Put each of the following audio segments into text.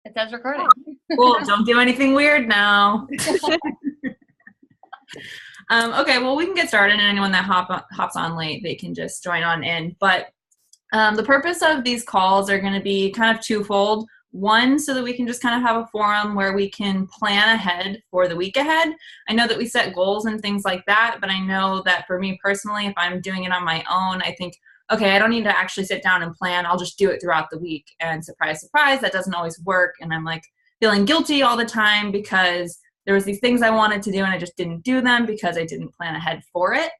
It says recording. Cool. Don't do anything weird now. Okay, well, we can get started, and anyone that hops on late, they can just join on in. But the purpose of these calls are going to be kind of twofold. One, so that we can just kind of have a forum where we can plan ahead for the week ahead. I know that we set goals and things like that, but I know that for me personally, if I'm doing it on my own, I think, okay, I don't need to actually sit down and plan. I'll just do it throughout the week. And surprise, surprise, that doesn't always work. And I'm like feeling guilty all the time because there was these things I wanted to do and I just didn't do them because I didn't plan ahead for it.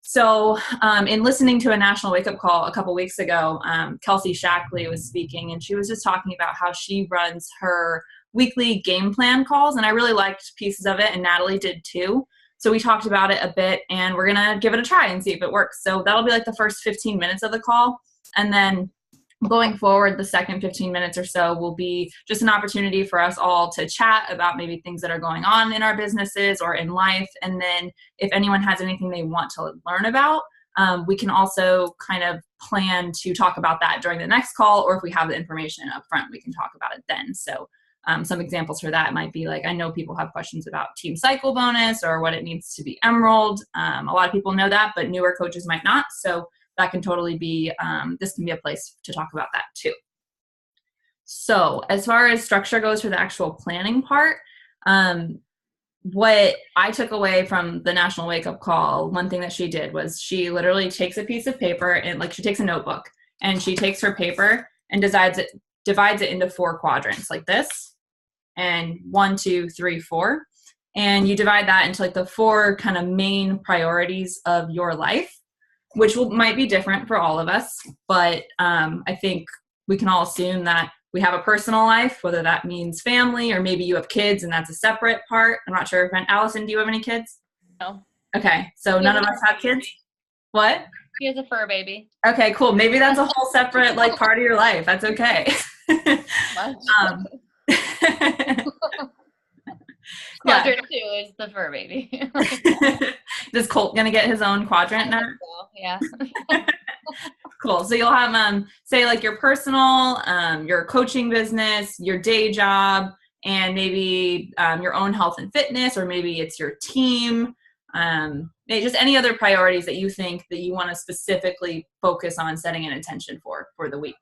So in listening to a National Wake Up Call a couple weeks ago, Kelsey Shackley was speaking, and she was just talking about how she runs her weekly game plan calls, and I really liked pieces of it, and Natalie did too. So we talked about it a bit, and we're going to give it a try and see if it works. So that'll be like the first 15 minutes of the call, and then going forward, the second 15 minutes or so will be just an opportunity for us all to chat about maybe things that are going on in our businesses or in life. And then if anyone has anything they want to learn about, we can also kind of plan to talk about that during the next call, or if we have the information up front, we can talk about it then. So some examples for that might be like, I know people have questions about team cycle bonus or what it needs to be emerald. A lot of people know that, but newer coaches might not. So that can totally be, this can be a place to talk about that too. So as far as structure goes for the actual planning part, what I took away from the National Wake Up Call, one thing that she did was she literally takes a piece of paper and like she takes a notebook and she takes her paper and divides it into 4 quadrants like this, and 1, 2, 3, 4. And you divide that into like the 4 kind of main priorities of your life, which might be different for all of us, but I think we can all assume that we have a personal life, whether that means family or maybe you have kids and that's a separate part. I'm not sure. Allison, do you have any kids? No. Okay, so none of us have kids? What? She has a fur baby. Okay, cool. Maybe that's a whole separate like part of your life. That's okay. Quadrant 2 is the fur baby. Is Colt gonna get his own quadrant now? So, yeah. Cool. So you'll have say like your personal, your coaching business, your day job, and maybe your own health and fitness, or maybe it's your team. Maybe just any other priorities that you think that you want to specifically focus on setting an intention for the week.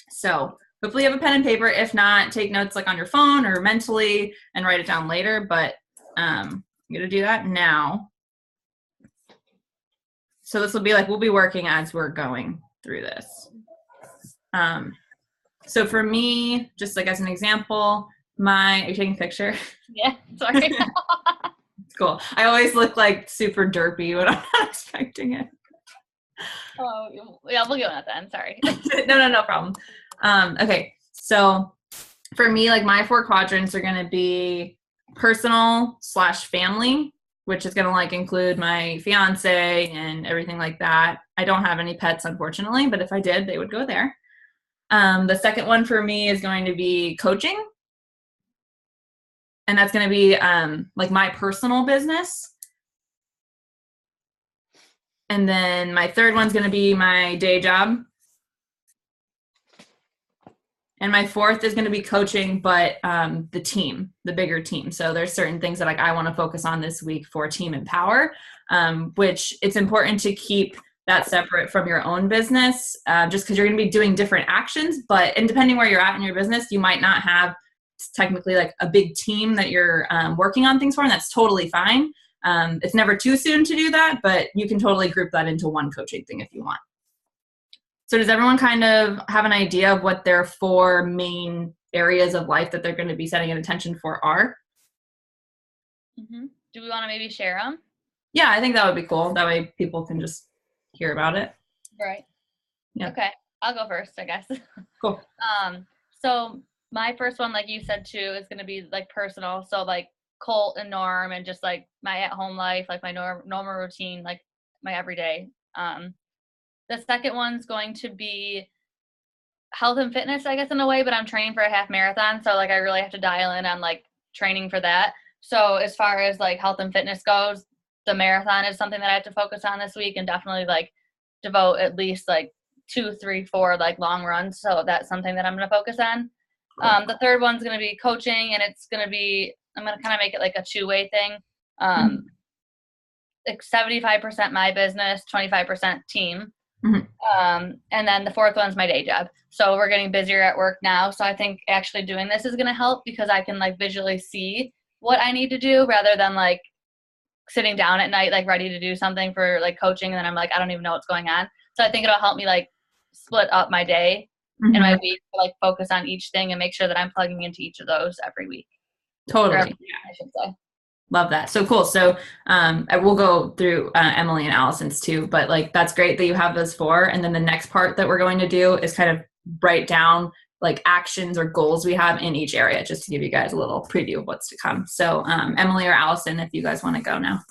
So hopefully you have a pen and paper. If not, take notes like on your phone or mentally and write it down later. But I'm going to do that now. So this will be like, we'll be working as we're going through this. So for me, just like as an example, are you taking a picture? Yeah, sorry. It's cool. I always look like super derpy when I'm not expecting it. Oh, yeah, we'll go with that then. Sorry. No problem. Okay, so for me, like my 4 quadrants are going to be personal/family, which is going to like include my fiance and everything like that. I don't have any pets, unfortunately, but if I did, they would go there. The second one for me is going to be coaching. And that's going to be like my personal business. And then my third one's going to be my day job. And my fourth is going to be coaching, but the team, the bigger team. So there's certain things that like I want to focus on this week for Team EmPOWER, which it's important to keep that separate from your own business, just because you're going to be doing different actions. And depending where you're at in your business, you might not have technically like a big team that you're working on things for, and that's totally fine. It's never too soon to do that, but you can totally group that into one coaching thing if you want. So does everyone kind of have an idea of what their 4 main areas of life that they're going to be setting an intention for are? Mm-hmm. Do we want to maybe share them? Yeah, I think that would be cool. That way people can just hear about it. Right. Yeah. Okay. I'll go first, I guess. Cool. So my first one, like you said too, is going to be like personal. So like Colt and Norm and just like my at-home life, like my normal routine, like my everyday. The second one's going to be health and fitness, I guess, in a way, but I'm training for a half marathon. So like I really have to dial in on like training for that. So as far as like health and fitness goes, the marathon is something that I have to focus on this week, and definitely like devote at least like 2, 3, 4 like long runs. So that's something that I'm going to focus on. The third one's going to be coaching, and it's going to be, I'm going to kind of make it like a two-way thing. Like 75% my business, 25% team. And then the fourth one's my day job. So we're getting busier at work now. So I think actually doing this is going to help because I can like visually see what I need to do rather than like sitting down at night, like ready to do something for like coaching. And then I'm like, I don't even know what's going on. So I think it'll help me like split up my day and my week, like focus on each thing and make sure that I'm plugging into each of those every week. Totally. I should say. Love that. So cool. So I will go through Emily and Allison's too, but like that's great that you have those four. And then the next part that we're going to do is kind of write down like actions or goals we have in each area, just to give you guys a little preview of what's to come. So Emily or Allison, if you guys want to go now.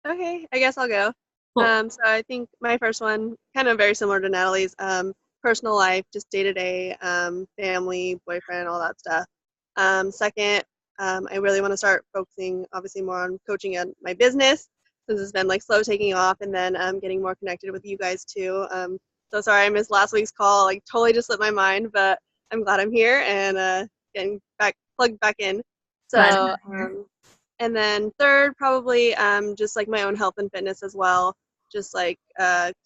Okay, I guess I'll go. Cool. So I think my first one, kind of very similar to Natalie's, personal life, just day to day, family, boyfriend, all that stuff. Second, I really want to start focusing obviously more on coaching at my business since it's been like slow taking off, and then getting more connected with you guys too. So sorry I missed last week's call, like totally just slipped my mind, but I'm glad I'm here and getting plugged back in. So and then third, probably just like my own health and fitness as well, just like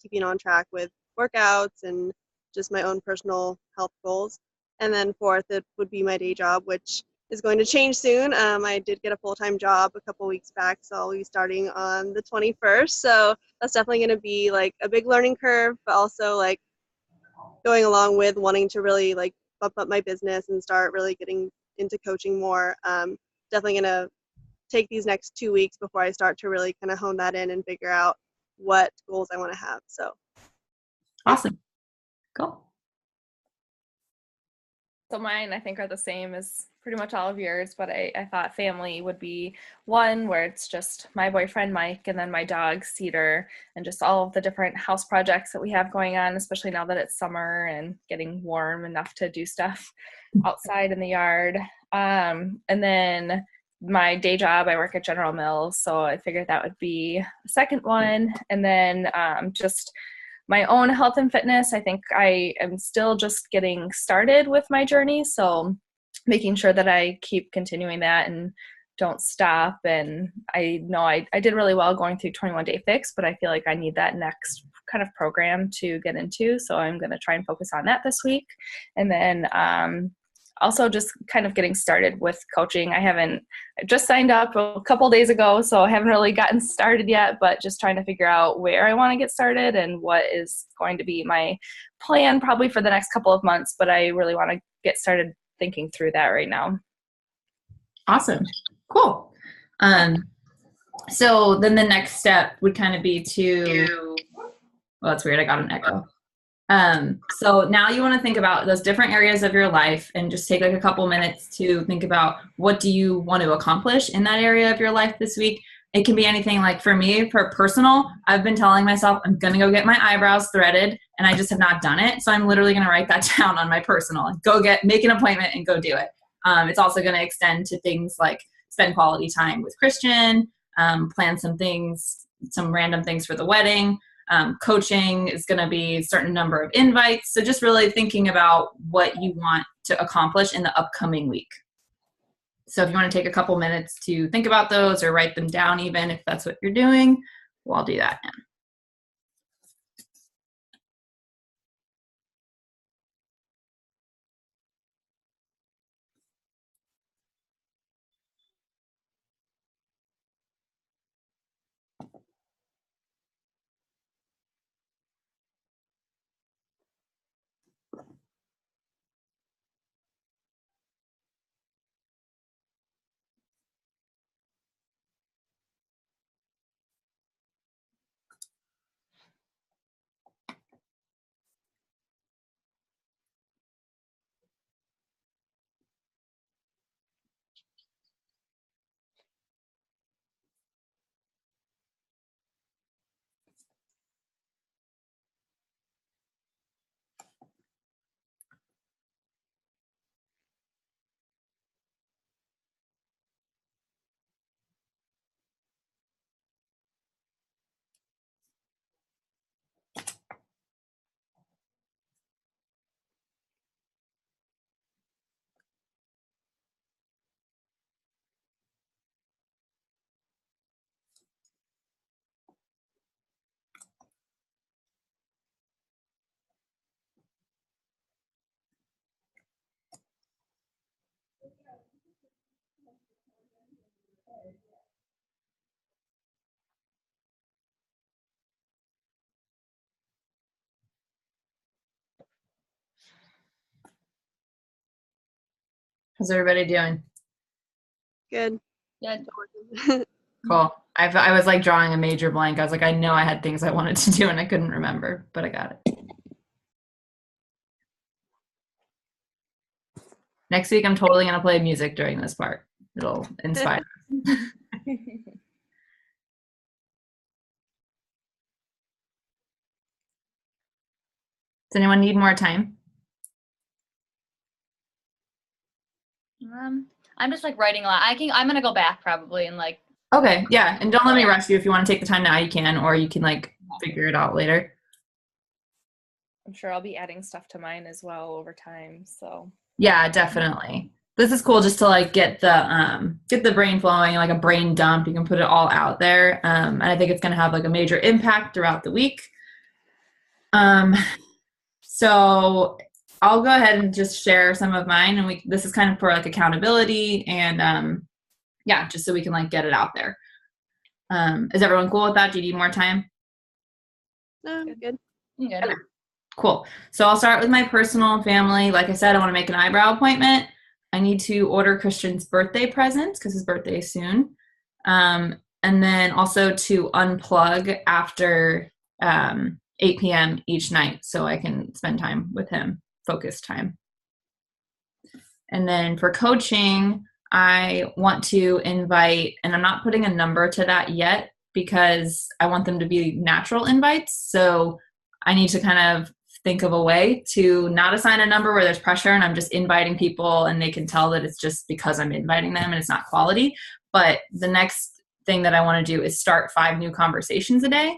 keeping on track with workouts and just my own personal health goals. And then fourth, it would be my day job, which is going to change soon. I did get a full-time job a couple weeks back, so I'll be starting on the 21st. So that's definitely going to be like a big learning curve, but also like going along with wanting to really like bump up my business and start really getting into coaching more. Definitely going to take these next 2 weeks before I start to really kind of hone that in and figure out what goals I want to have. So awesome. Cool. So mine, I think, are the same as pretty much all of yours, but I thought family would be one where it's just my boyfriend, Mike, and then my dog, Cedar, and just all of the different house projects that we have going on, especially now that it's summer and getting warm enough to do stuff outside in the yard. And then my day job, I work at General Mills, so I figured that would be the second one. And then just my own health and fitness. I think I am still just getting started with my journey, so making sure that I keep continuing that and don't stop. And I know I did really well going through 21 Day Fix, but I feel like I need that next kind of program to get into, so I'm going to try and focus on that this week. And then also just kind of getting started with coaching. I just signed up a couple days ago, so I haven't really gotten started yet, but just trying to figure out where I want to get started and what is going to be my plan probably for the next couple of months, but I really want to get started thinking through that right now. Awesome. Cool. So then the next step would kind of be well, that's weird. I got an echo. So now you want to think about those different areas of your life and just take like a couple minutes to think about what do you want to accomplish in that area of your life this week. It can be anything. Like for me, for personal, I've been telling myself I'm going to go get my eyebrows threaded and I just have not done it. So I'm literally going to write that down on my personal and make an appointment and go do it. It's also going to extend to things like spend quality time with Christian, plan some random things for the wedding. Coaching is going to be a certain number of invites. So just really thinking about what you want to accomplish in the upcoming week. So if you want to take a couple minutes to think about those or write them down, even if that's what you're doing, we'll do that now. How's everybody doing? Good. Good. Cool. I was like drawing a major blank. I was like, I know I had things I wanted to do and I couldn't remember, but I got it. Next week, I'm totally going to play music during this part. It'll inspire. Does anyone need more time? I'm just like writing a lot. I'm gonna go back probably and like. Okay, yeah, and don't let me rush you. If you want to take the time now, you can, or you can like figure it out later. I'm sure I'll be adding stuff to mine as well over time. So Yeah, definitely. This is cool just to like get the brain flowing, like a brain dump. You can put it all out there, and I think it's going to have like a major impact throughout the week. So I'll go ahead and just share some of mine, and this is kind of for like accountability and yeah, just so we can like get it out there. Is everyone cool with that? Do you need more time? No, good. Good. Okay. Cool. So I'll start with my personal family. Like I said, I want to make an eyebrow appointment. I need to order Christian's birthday presents because his birthday is soon. And then also to unplug after 8 p.m. each night so I can spend time with him, focused time. And then for coaching, I want to invite, and I'm not putting a number to that yet because I want them to be natural invites. So I need to kind of think of a way to not assign a number where there's pressure and I'm just inviting people and they can tell that it's just because I'm inviting them and it's not quality. But the next thing that I want to do is start 5 new conversations a day.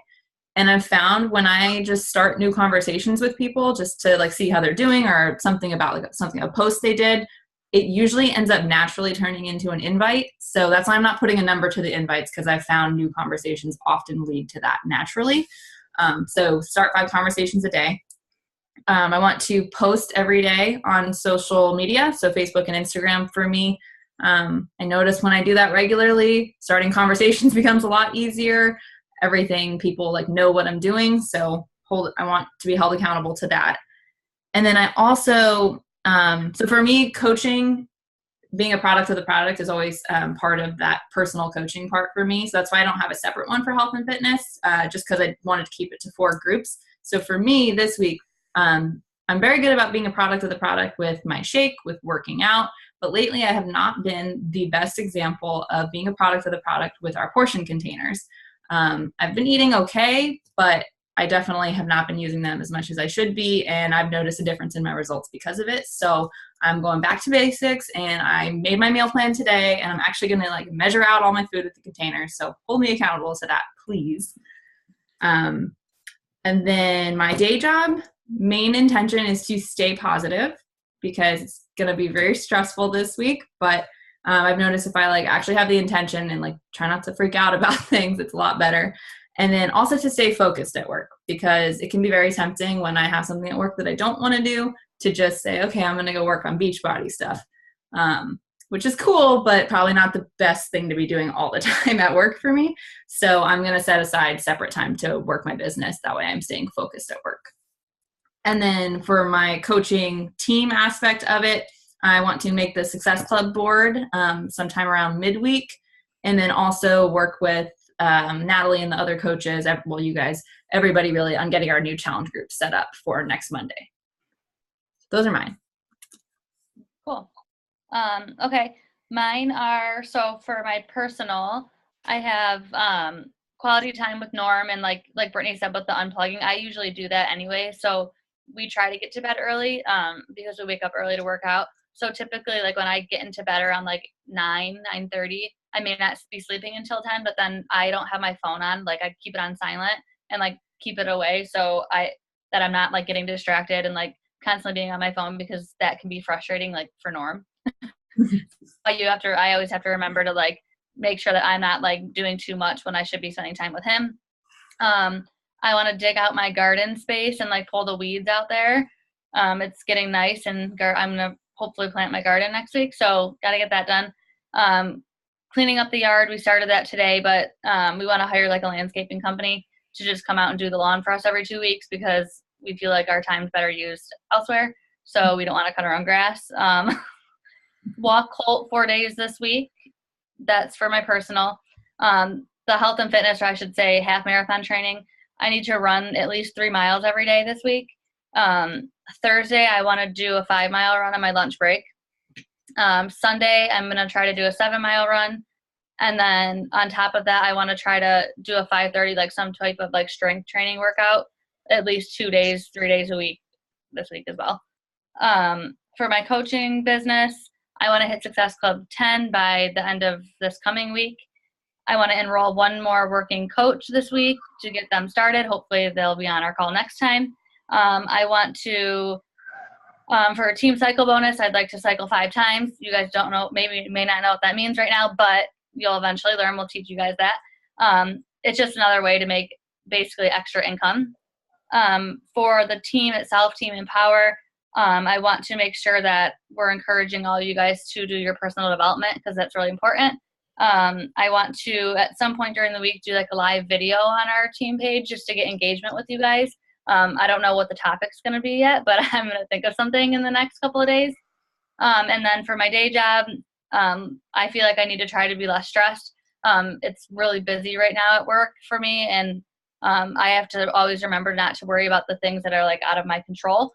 And I've found when I just start new conversations with people just to like see how they're doing or something about like something, a post they did, it usually ends up naturally turning into an invite. So that's why I'm not putting a number to the invites because I've found new conversations often lead to that naturally. So start 5 conversations a day. I want to post every day on social media, so Facebook and Instagram for me. I notice when I do that regularly, starting conversations becomes a lot easier. Everything, people like know what I'm doing, so I want to be held accountable to that. And then I also, so for me, coaching, being a product of the product is always part of that personal coaching part for me. So that's why I don't have a separate one for health and fitness, just because I wanted to keep it to 4 groups. So for me this week, I'm very good about being a product of the product with my shake, with working out, but lately I have not been the best example of being a product of the product with our portion containers. I've been eating okay, but I definitely have not been using them as much as I should be, and I've noticed a difference in my results because of it. So I'm going back to basics, and I made my meal plan today, and I'm actually going to like measure out all my food with the containers. So hold me accountable to that, please. And then my day job, main intention is to stay positive because it's going to be very stressful this week, but I've noticed if I like actually have the intention and like try not to freak out about things, it's a lot better. And then also to stay focused at work because it can be very tempting when I have something at work that I don't want to do to just say, okay, I'm going to go work on Beachbody stuff, which is cool, but probably not the best thing to be doing all the time at work for me. So I'm going to set aside separate time to work my business. That way I'm staying focused at work. And then for my coaching team aspect of it, I want to make the Success Club board sometime around midweek, and then also work with Natalie and the other coaches, well, you guys, everybody really, on getting our new challenge group set up for next Monday. Those are mine. Cool. Okay. Mine are, so for my personal, I have quality time with Norm, and like Brittany said with the unplugging, I usually do that anyway. So we try to get to bed early because we wake up early to work out. So typically, like when I get into bed around like 9:30, I may not be sleeping until 10, but then I don't have my phone on. Like I keep it on silent and like keep it away so that I'm not like getting distracted and like constantly being on my phone, because that can be frustrating like for Norm. But I always have to remember to like make sure that I'm not like doing too much when I should be spending time with him. I want to dig out my garden space and like pull the weeds out there. It's getting nice, and I'm going to hopefully plant my garden next week. So got to get that done. Cleaning up the yard, we started that today, but we want to hire like a landscaping company to just come out and do the lawn for us every 2 weeks because we feel like our time's better used elsewhere. So we don't want to cut our own grass. walk Colt 4 days this week. That's for my personal. The health and fitness, or I should say half marathon training, I need to run at least 3 miles every day this week. Thursday, I want to do a 5-mile run on my lunch break. Sunday, I'm going to try to do a 7-mile run. And then on top of that, I want to try to do a 5:30, like some type of like strength training workout, at least 2 days, 3 days a week this week as well. For my coaching business, I want to hit Success Club 10 by the end of this coming week. I want to enroll one more working coach this week to get them started. Hopefully they'll be on our call next time. I want to, for a team cycle bonus, I'd like to cycle 5 times. You guys don't know, maybe may not know what that means right now, but you'll eventually learn. We'll teach you guys that. It's just another way to make basically extra income. For the team itself, Team EmPOWER, I want to make sure that we're encouraging all you guys to do your personal development because that's really important. I want to, at some point during the week, do like a live video on our team page just to get engagement with you guys. I don't know what the topic's going to be yet, but I'm going to think of something in the next couple of days. And then for my day job, I feel like I need to try to be less stressed. It's really busy right now at work for me, and I have to always remember not to worry about the things that are like out of my control.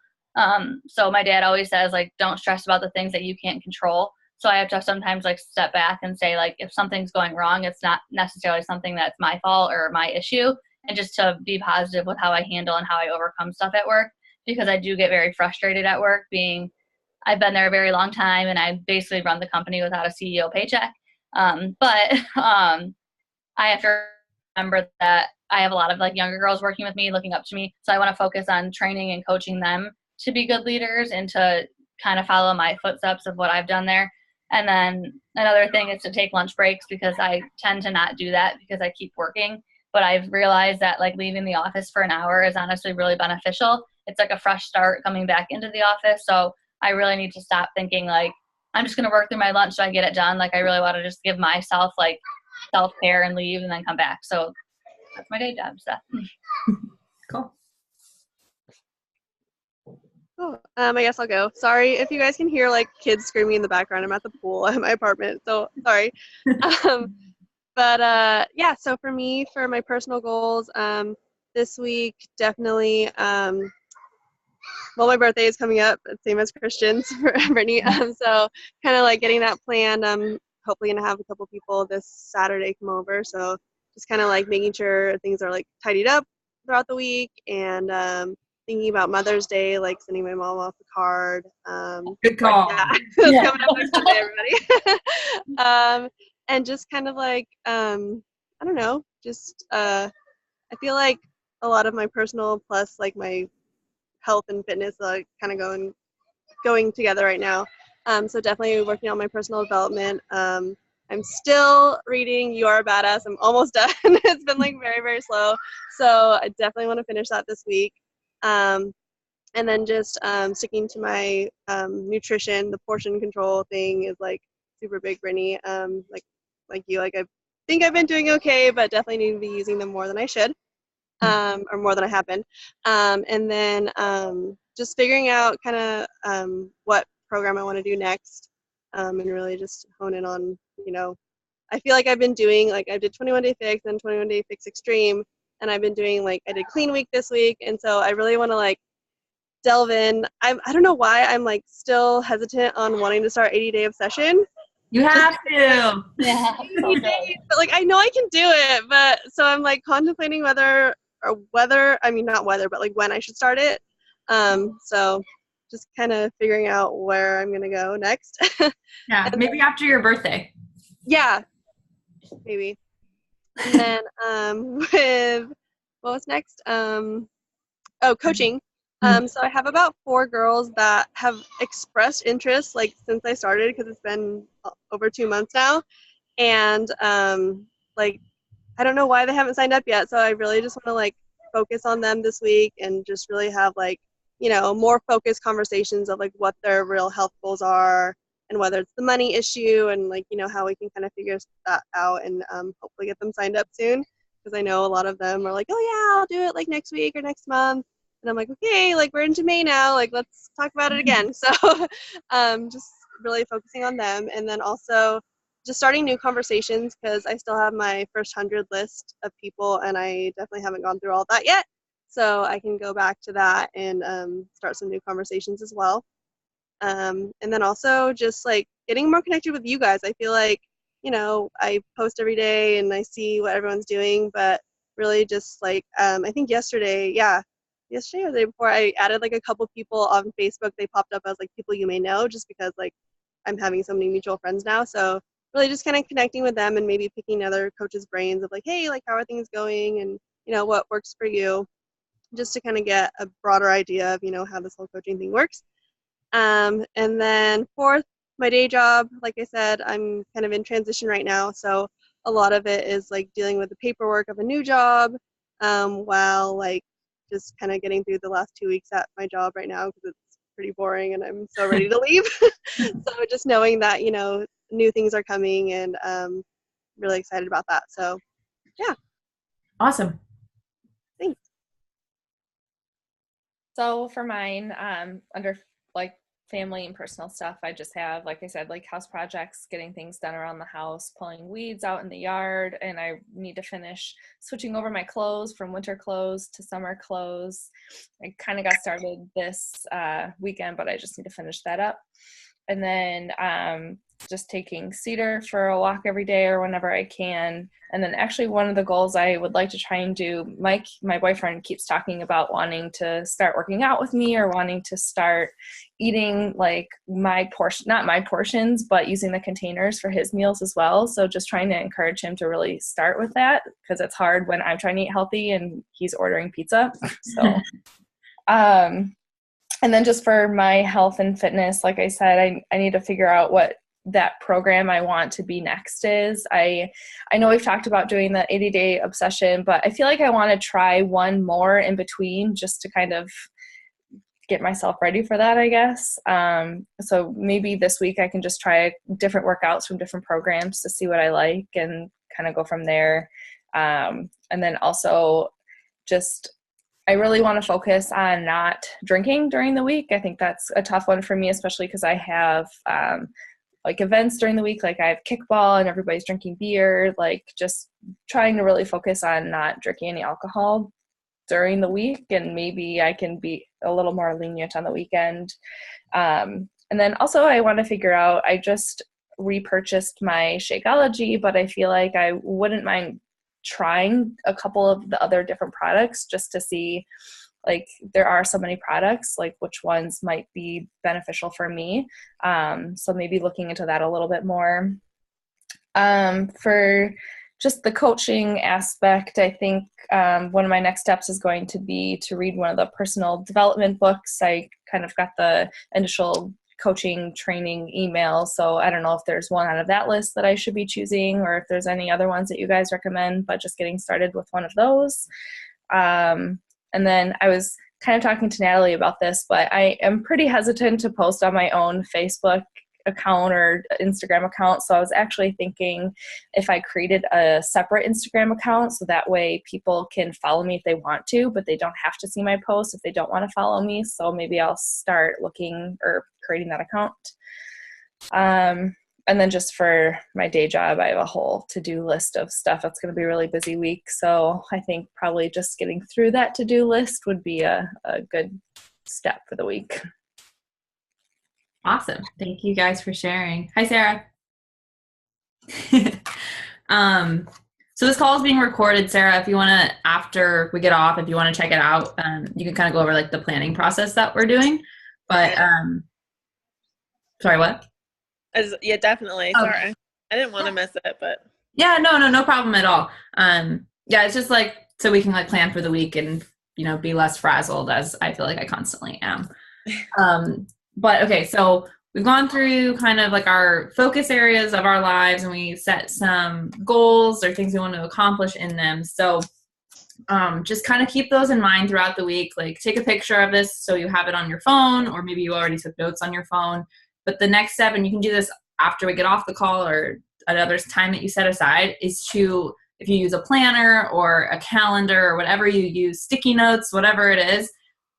So my dad always says, like, don't stress about the things that you can't control. So I have to sometimes like step back and say, like, if something's going wrong, it's not necessarily something that's my fault or my issue, and just to be positive with how I handle and how I overcome stuff at work, because I do get very frustrated at work I've been there a very long time and I basically run the company without a CEO paycheck. But I have to remember that I have a lot of like younger girls working with me, looking up to me. So I want to focus on training and coaching them to be good leaders and to kind of follow my footsteps of what I've done there. And then another thing is to take lunch breaks, because I tend to not do that because I keep working. But I've realized that like leaving the office for an hour is honestly really beneficial. It's like a fresh start coming back into the office. So I really need to stop thinking like, I'm just going to work through my lunch so I get it done. Like I really want to just give myself like self-care and leave and then come back. So that's my day job stuff. Cool. Oh, I guess I'll go. Sorry if you guys can hear like kids screaming in the background. I'm at the pool at my apartment, so sorry. But yeah, so for me, for my personal goals, this week definitely. Well, my birthday is coming up, same as Christian's for Brittany. So kind of like getting that planned. Hopefully gonna have a couple people this Saturday come over. So just kind of like making sure things are like tidied up throughout the week, and thinking about Mother's Day, like sending my mom off a card. Good call. Yeah, it's coming up next Sunday, everybody. And just kind of like, I don't know, just I feel like a lot of my personal plus like my health and fitness kind of going together right now. So definitely working on my personal development. I'm still reading You Are a Badass. I'm almost done. It's been like very, very slow. So I definitely want to finish that this week. And then just sticking to my nutrition. The portion control thing is like super big, Brittany. Like you, like I think I've been doing okay, but definitely need to be using them more than I should. Or more than I have been. And then just figuring out kind of what program I want to do next, and really just hone in on, I feel like I've been doing, like I did 21 Day Fix and 21 Day Fix Extreme, and I've been doing like, I did Clean Week this week, and so I really want to like delve in. I don't know why I'm like still hesitant on wanting to start 80 Day Obsession. You have to. Yeah. But like I know I can do it, but so I'm like contemplating not whether, but like when I should start it. So just kind of figuring out where I'm gonna go next. Yeah, maybe after your birthday. Yeah, maybe. And then with what was next? Coaching. So I have about 4 girls that have expressed interest like since I started, because it's been over 2 months now, and like I don't know why they haven't signed up yet. So I really just want to like focus on them this week and just really have like, more focused conversations of like what their real health goals are, and whether it's the money issue, and like, how we can kind of figure that out, and hopefully get them signed up soon. Because I know a lot of them are like, oh yeah, I'll do it like next week or next month. And I'm like, okay, like we're into May now, like let's talk about it again. So just really focusing on them, and then also just starting new conversations because I still have my first 100 list of people, and I definitely haven't gone through all that yet. So I can go back to that and start some new conversations as well. And then also just like getting more connected with you guys. I feel like, I post every day and I see what everyone's doing, but really just like, I think yesterday or the day before, I added like a couple people on Facebook. They popped up as like people you may know just because like I'm having so many mutual friends now. So really just kind of connecting with them and maybe picking other coaches' brains of like, hey, like how are things going and, what works for you, just to kind of get a broader idea of, how this whole coaching thing works. And then fourth, my day job, like I said, I'm kind of in transition right now. So a lot of it is like dealing with the paperwork of a new job, while like just kind of getting through the last 2 weeks at my job right now because it's pretty boring and I'm so ready to leave. So just knowing that, new things are coming and really excited about that. So yeah. Awesome. Thanks. So for mine, under like family and personal stuff, I just have, like I said, like house projects, getting things done around the house, pulling weeds out in the yard, and I need to finish switching over my clothes from winter clothes to summer clothes. I kind of got started this weekend, but I just need to finish that up. And then just taking Cedar for a walk every day or whenever I can. And then actually one of the goals I would like to try and do, Mike, my boyfriend, keeps talking about wanting to start working out with me or wanting to start eating like my portion, not my portions, but using the containers for his meals as well. So just trying to encourage him to really start with that because it's hard when I'm trying to eat healthy and he's ordering pizza. So, and then just for my health and fitness, like I said, I need to figure out what that program I want to be next is. I know we've talked about doing the 80-day obsession, but I feel like I want to try one more in between just to kind of get myself ready for that, I guess. So maybe this week I can just try different workouts from different programs to see what I like and kind of go from there. And then also just I really want to focus on not drinking during the week. I think that's a tough one for me, especially because I have like events during the week, like I have kickball and everybody's drinking beer, like just trying to really focus on not drinking any alcohol during the week. And maybe I can be a little more lenient on the weekend. And then also I want to figure out, I just repurchased my Shakeology, but I feel like I wouldn't mind trying a couple of the other different products just to see, like there are so many products, like which ones might be beneficial for me. So maybe looking into that a little bit more. For just the coaching aspect, I think one of my next steps is going to be to read one of the personal development books. I kind of got the initial coaching training email, so I don't know if there's one out of that list that I should be choosing or if there's any other ones that you guys recommend, but just getting started with one of those. And then I was kind of talking to Natalie about this, but I am pretty hesitant to post on my own Facebook account or Instagram account. So I was actually thinking if I created a separate Instagram account so that way people can follow me if they want to, but they don't have to see my posts if they don't want to follow me. So maybe I'll start looking or creating that account. And then just for my day job, I have a whole to-do list of stuff. It's going to be a really busy week. So I think probably just getting through that to-do list would be a good step for the week. Awesome. Thank you guys for sharing. Hi, Sarah. So this call is being recorded, Sarah. If you want to, after we get off, if you want to check it out, you can kind of go over like the planning process that we're doing. But sorry, what? Yeah, definitely. Oh. Sorry. I didn't want to miss it, but yeah, no problem at all. Yeah, it's just like so we can like plan for the week and be less frazzled as I feel like I constantly am. But okay, so we've gone through kind of like our focus areas of our lives and we set some goals or things we want to accomplish in them. So just kind of keep those in mind throughout the week. Like take a picture of this so you have it on your phone, or maybe you already took notes on your phone. But the next step, and you can do this after we get off the call or another time that you set aside, is to, if you use a planner or a calendar or whatever you use, sticky notes, whatever it is,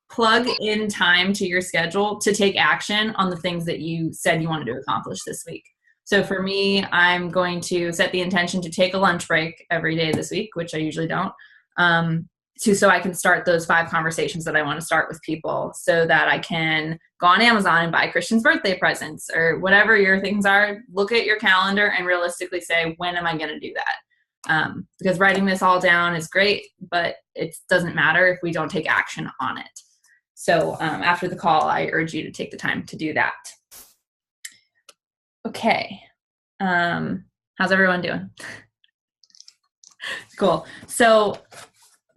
plug in time to your schedule to take action on the things that you said you wanted to accomplish this week. So for me, I'm going to set the intention to take a lunch break every day this week, which I usually don't, so I can start those 5 conversations that I want to start with people, so that I can go on Amazon and buy Christian's birthday presents or whatever your things are. Look at your calendar and realistically say, when am I going to do that? Because writing this all down is great, but it doesn't matter if we don't take action on it. So after the call, I urge you to take the time to do that. Okay. How's everyone doing? Cool. So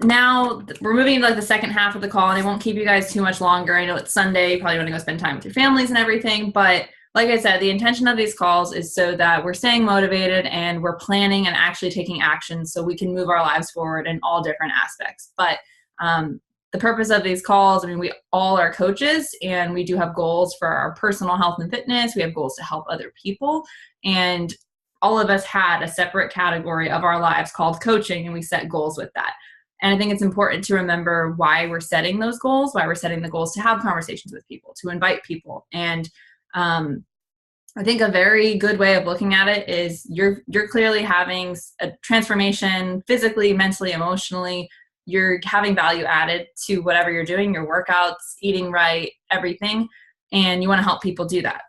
now we're moving into like the second half of the call, and I won't keep you guys too much longer. I know it's Sunday. You probably want to go spend time with your families and everything. But like I said, the intention of these calls is so that we're staying motivated and we're planning and actually taking action so we can move our lives forward in all different aspects. But the purpose of these calls, I mean, we all are coaches and we do have goals for our personal health and fitness. We have goals to help other people. And all of us had a separate category of our lives called coaching, and we set goals with that. And I think it's important to remember why we're setting those goals, why we're setting the goals to have conversations with people, to invite people. And I think a very good way of looking at it is you're clearly having a transformation physically, mentally, emotionally. You're having value added to whatever you're doing, your workouts, eating right, everything. And you want to help people do that.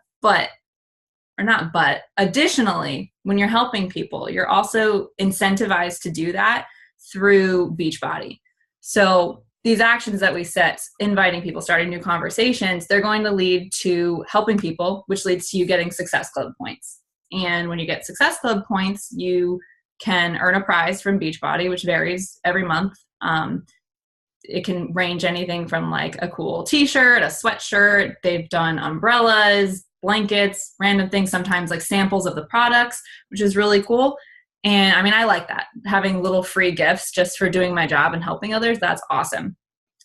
Additionally, when you're helping people, you're also incentivized to do that through Beachbody. So these actions that we set, inviting people, starting new conversations, they're going to lead to helping people, which leads to you getting Success Club points. And when you get Success Club points, you can earn a prize from Beachbody, which varies every month. It can range anything from like a cool t-shirt, a sweatshirt. They've done umbrellas, blankets, random things, sometimes like samples of the products, which is really cool. And I mean, I like that. Having little free gifts just for doing my job and helping others, that's awesome.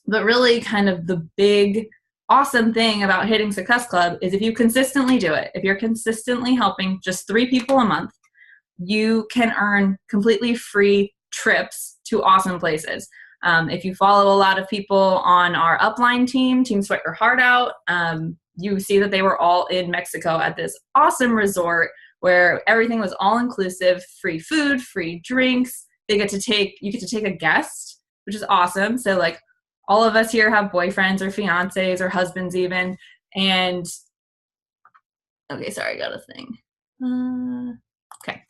But really kind of the big awesome thing about hitting Success Club is if you consistently do it, if you're consistently helping just 3 people a month, you can earn completely free trips to awesome places. If you follow a lot of people on our upline team, Team Sweat Your Heart Out, you see that they were all in Mexico at this awesome resort where everything was all inclusive, free food, free drinks. You get to take a guest, which is awesome. So like all of us here have boyfriends or fiancés or husbands even. And okay, sorry, I got a thing. Okay.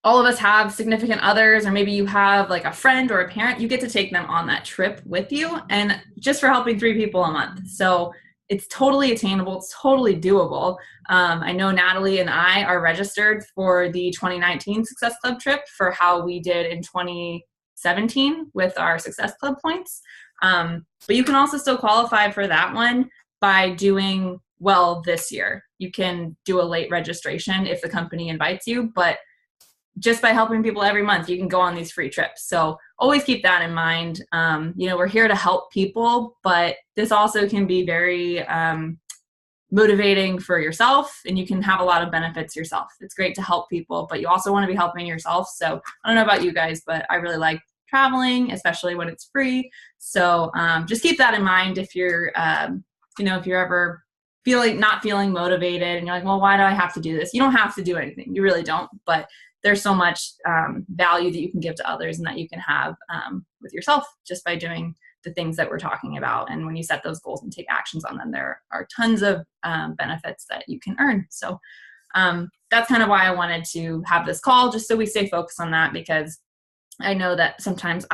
All of us have significant others, or maybe you have like a friend or a parent. You get to take them on that trip with you, and just for helping 3 people a month. So it's totally attainable. It's totally doable. I know Natalie and I are registered for the 2019 Success Club trip for how we did in 2017 with our Success Club points. But you can also still qualify for that one by doing well this year. You can do a late registration if the company invites you, but just by helping people every month, you can go on these free trips. So always keep that in mind. We're here to help people, but this also can be very motivating for yourself, and you can have a lot of benefits yourself. It's great to help people, but you also want to be helping yourself. So I don't know about you guys, but I really like traveling, especially when it's free. So just keep that in mind if you're, if you're ever not feeling motivated and you're like, well, why do I have to do this? You don't have to do anything. You really don't. But there's so much value that you can give to others and that you can have with yourself just by doing the things that we're talking about. And when you set those goals and take actions on them, there are tons of benefits that you can earn. So that's kind of why I wanted to have this call, just so we stay focused on that, because I know that sometimes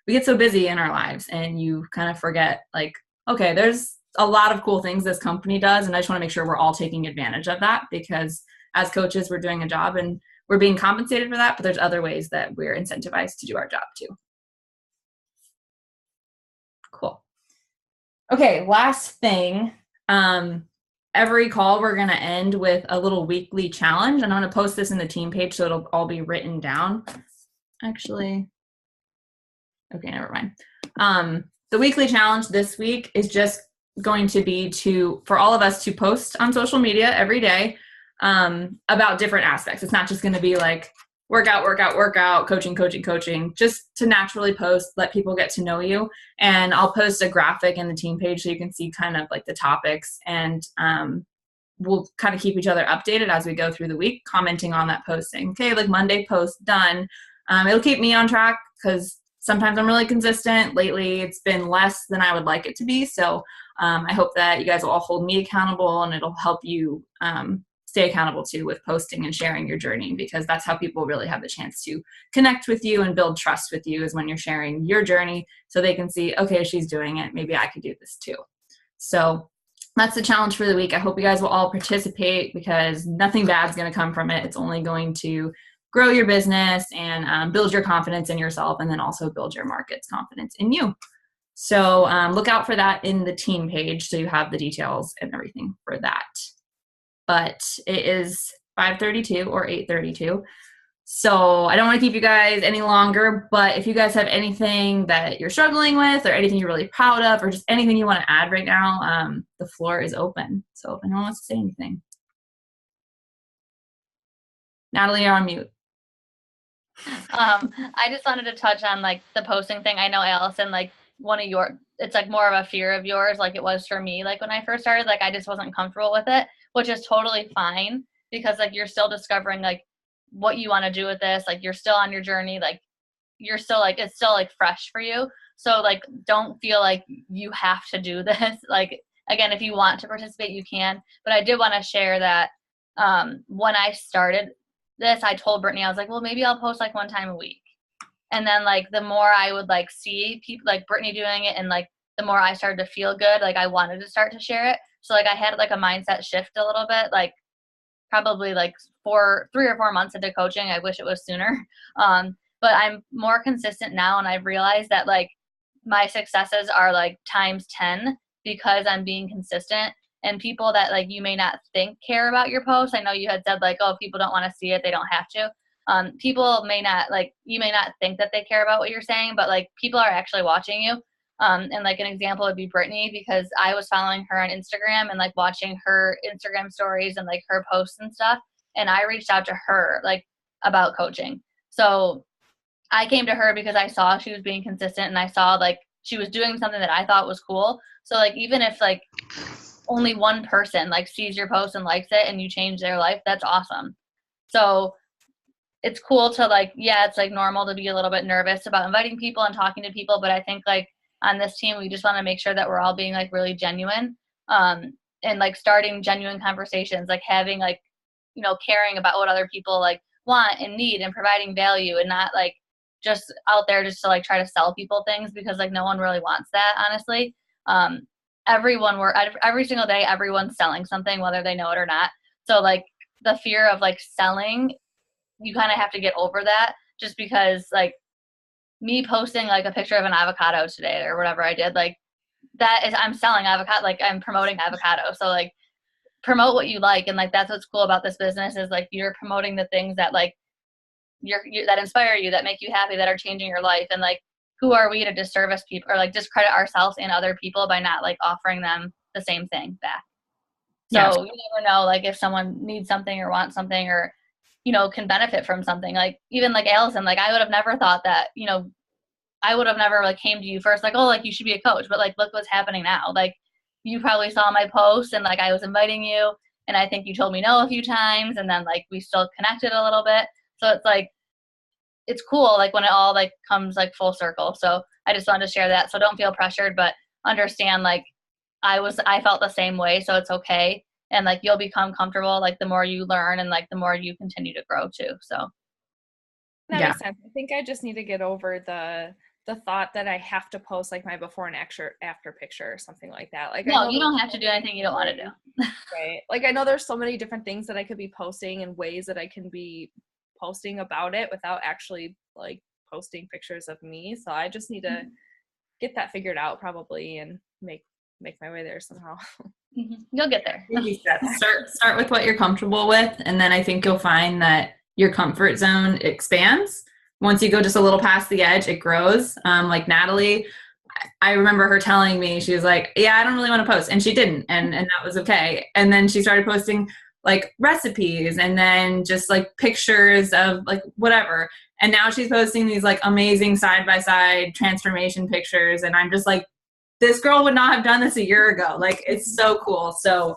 we get so busy in our lives and you kind of forget, like, okay, there's a lot of cool things this company does, and I just want to make sure we're all taking advantage of that, because as coaches, we're doing a job and we're being compensated for that, but there's other ways that we're incentivized to do our job too. Cool. Okay, last thing. Every call we're going to end with a little weekly challenge, and I'm going to post this in the team page so it'll all be written down. Actually, okay, never mind. The weekly challenge this week is just going to be for all of us to post on social media every day about different aspects. It's not just going to be like, workout, coaching, just to naturally post, let people get to know you. And I'll post a graphic in the team page so you can see kind of like the topics, and we'll kind of keep each other updated as we go through the week, commenting on that posting. Okay, like Monday post done. It'll keep me on track because sometimes I'm really consistent. Lately, it's been less than I would like it to be. So I hope that you guys will all hold me accountable, and it'll help you stay accountable too with posting and sharing your journey, because that's how people really have the chance to connect with you and build trust with you, is when you're sharing your journey so they can see, okay, she's doing it. Maybe I could do this too. So that's the challenge for the week. I hope you guys will all participate, because nothing bad is going to come from it. It's only going to grow your business and build your confidence in yourself, and then also build your market's confidence in you. So look out for that in the team page so you have the details and everything for that. But it is 5:32 or 8:32. So I don't want to keep you guys any longer, but if you guys have anything that you're struggling with, or anything you're really proud of, or just anything you want to add right now, the floor is open. So if anyone wants to say anything. Natalie, you're on mute. I just wanted to touch on like the posting thing. I know, Allison, like it's like more of a fear of yours, like it was for me. Like when I first started, like I just wasn't comfortable with it, which is totally fine, because like you're still discovering like what you want to do with this. Like you're still on your journey. Like you're still like, it's still like fresh for you. So like, don't feel like you have to do this. Like, again, if you want to participate, you can. But I did want to share that when I started this, I told Brittany, I was like, well, maybe I'll post like one time a week. And then like the more I would like see people like Brittany doing it, and like the more I started to feel good, like I wanted to start to share it. So like I had like a mindset shift a little bit, like probably like 3 or 4 months into coaching. I wish it was sooner. But I'm more consistent now, and I've realized that like my successes are like times 10 because I'm being consistent. And people that like you may not think care about your posts. I know you had said like, oh, if people don't want to see it, they don't have to. People may not like, you may not think that they care about what you're saying, but like people are actually watching you. And like an example would be Brittany, because I was following her on Instagram and like watching her Instagram stories and like her posts and stuff. And I reached out to her like about coaching. So I came to her because I saw she was being consistent, and I saw like she was doing something that I thought was cool. So like even if like only one person like sees your post and likes it and you change their life, that's awesome. So it's cool to like, yeah, it's like normal to be a little bit nervous about inviting people and talking to people. But I think like on this team, we just want to make sure that we're all being like really genuine, and like starting genuine conversations, like having like, you know, caring about what other people like want and need, and providing value, and not like just out there just to like try to sell people things, because like no one really wants that, honestly. Every single day, everyone's selling something, whether they know it or not. So like the fear of like selling, you kind of have to get over that, just because like me posting like a picture of an avocado today or whatever I did, like that is, I'm selling avocado, like I'm promoting avocado. So like promote what you like. And like, that's what's cool about this business, is like you're promoting the things that like that inspire you, that make you happy, that are changing your life. And like, who are we to disservice people or like discredit ourselves and other people by not like offering them the same thing back? So Yeah. You never know, like if someone needs something or wants something, or, you know, can benefit from something. Like even like Allison, like I would have never thought that, you know, I would have never like came to you first, like, oh, like you should be a coach, but like, look what's happening now. Like you probably saw my post and like I was inviting you, and I think you told me no a few times, and then like we still connected a little bit. So it's like, it's cool, like when it all like comes like full circle. So I just wanted to share that. So don't feel pressured, but understand like I felt the same way. So it's okay. And like you'll become comfortable like the more you learn, and like the more you continue to grow too. So that Yeah. makes sense. I think I just need to get over the thought that I have to post like my before and after picture or something like that. Like I no, know you don't have to do anything you don't want to do. right. Like I know there's so many different things that I could be posting, and ways that I can be posting about it without actually like posting pictures of me. So I just need to get that figured out probably, and make my way there somehow. You'll get there. Baby steps. Start with what you're comfortable with, and then I think you'll find that your comfort zone expands. Once you go just a little past the edge, it grows. Like Natalie, I remember her telling me, she was like, yeah, I don't really want to post. And she didn't. And that was okay. And then she started posting like recipes and then just like pictures of like whatever. And now she's posting these like amazing side by side transformation pictures. And I'm just like, this girl would not have done this a year ago. Like, it's so cool. So,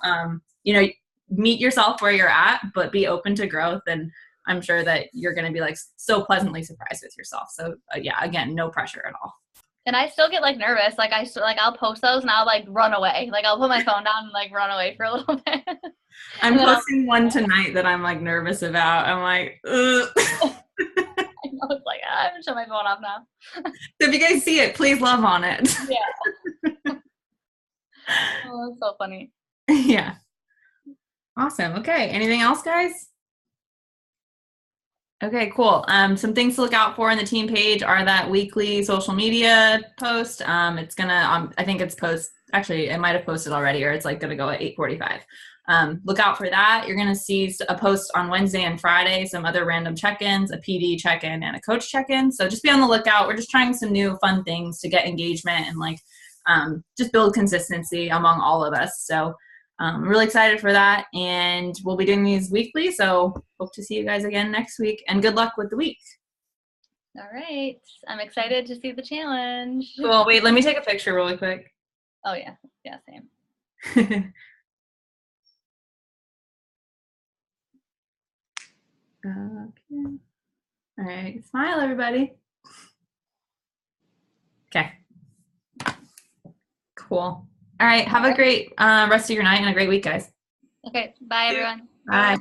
you know, meet yourself where you're at, but be open to growth. And I'm sure that you're going to be like so pleasantly surprised with yourself. So yeah, again, no pressure at all. And I still get like nervous. Like I'll post those and I'll like run away. Like I'll put my phone down and like run away for a little bit. I'm posting one tonight that I'm like nervous about. I'm like, ugh. I know, it's like I'm gonna shut my phone off now. So if you guys see it, please love on it. Yeah. Oh, that's so funny. Yeah. Awesome. Okay. Anything else, guys? Okay, cool. Some things to look out for on the team page are that weekly social media post. It's gonna, I think it's actually, it might have posted already, or it's like gonna go at 8:45. Look out for that. You're gonna see a post on Wednesday and Friday, some other random check-ins, a PD check-in, and a coach check-in. So just be on the lookout. We're just trying some new fun things to get engagement and like just build consistency among all of us. So I'm really excited for that, and we'll be doing these weekly, so hope to see you guys again next week, and good luck with the week. All right. I'm excited to see the challenge. Cool. Wait, let me take a picture really quick. Oh, yeah. Yeah, same. Okay. All right. Smile, everybody. Okay. Cool. All right. Have a great rest of your night and a great week, guys. Okay. Bye, everyone. Bye.